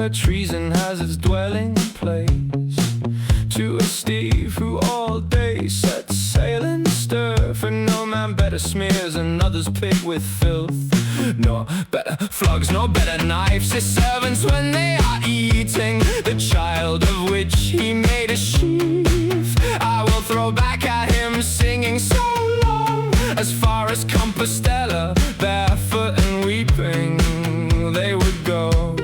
where treason has its dwelling place, to a Steve who all day sets sail in stir, for no man better smears another's pig with filth, nor better flogs, nor better knives his servants when they are eating the child of which he made a sheaf. I will throw back at him singing so long, as far as Compostela, barefoot and weeping they would go,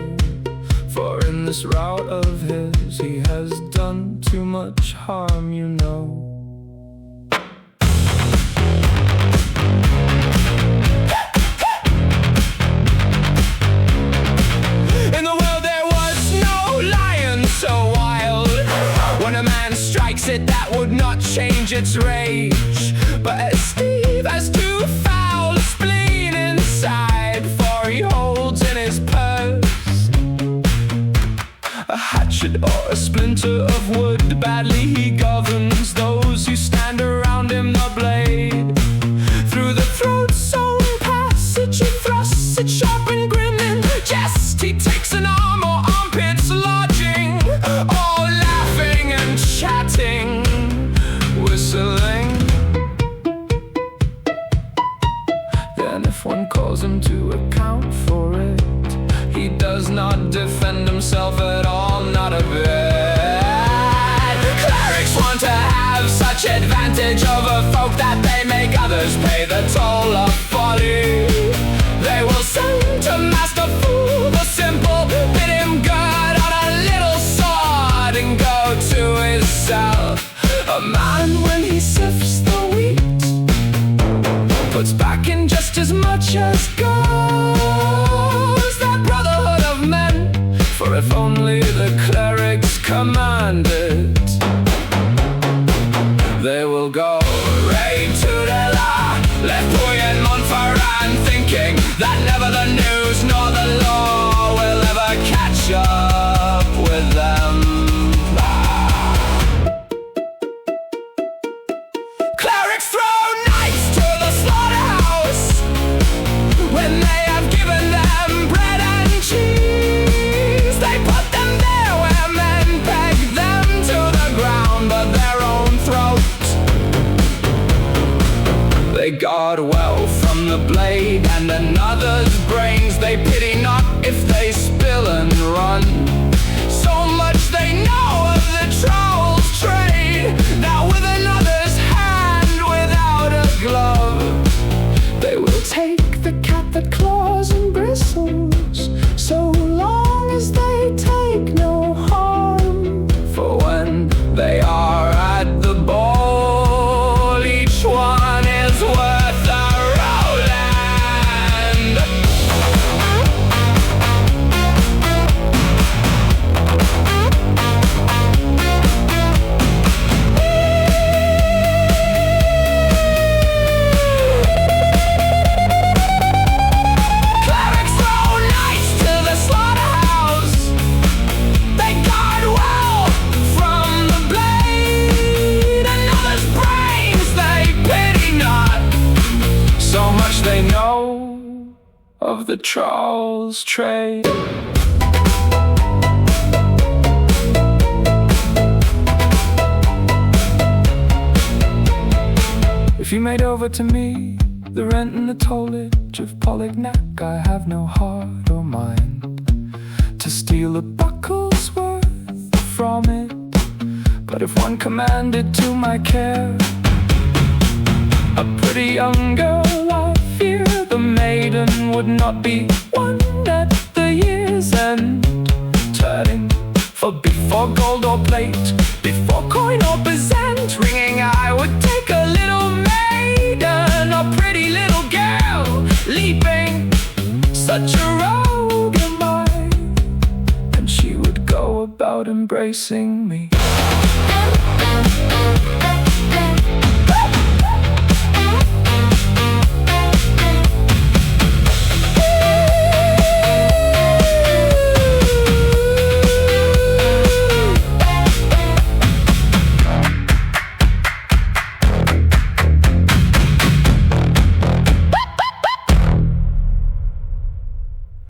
for in this route of his he has done too much harm, you know. In the world there was no lion so wild, when a man strikes it that would not change its rage, but as Steve has too foul a spleen inside, for he holds in his purse a hatchet or a splinter of wood. Badly he governs those who stand around him the blade, through the throat's own passage he thrusts it sharp and grim. In jest he takes an arm or armpit's lodging, all laughing and chatting, whistling. Then if one calls him to account for it, he does not defend himself at all, not a bit. Clerics want to have such advantage over folk that they make others pay the toll of folly. They will send to Master Fool the simple, bid him gird on a little sword and go to his cell. A man, when he sifts the wheat, puts back in just as much as goes. That brotherhood of men, for if only the clerics command it, they will go right to the law, left Puy and Montferrand, thinking that never the news nor the law will ever catch up with them. Clerics throw knights to the slaughterhouse when they have given them bread and cheese. They put them there where men peg them to the ground, but their own throat they guard well from the blade, and another's brains they pity not if they spill and run. So much they know of the troll's trade, that with another's hand without a glove, they will take the cat that claws and bristles, so long as they take no harm. For when they are at the ball, each one is worth a Roland. Clerics throw knights to the slaughterhouse, they guard well from the blade, another's brains they pity not, so much they know of the troll's trade. If you made over to me the rent and the tollage of Polignac, I have no heart or mind to steal a buckle's worth from it. But if one commanded to my care a pretty young girl, I fear the maiden would not be one at the year's end, turning for before gold or plate, before coin or present, ringing I would take a little maiden, a pretty little girl, leaping, such a rogue am I, and she would go about embracing me.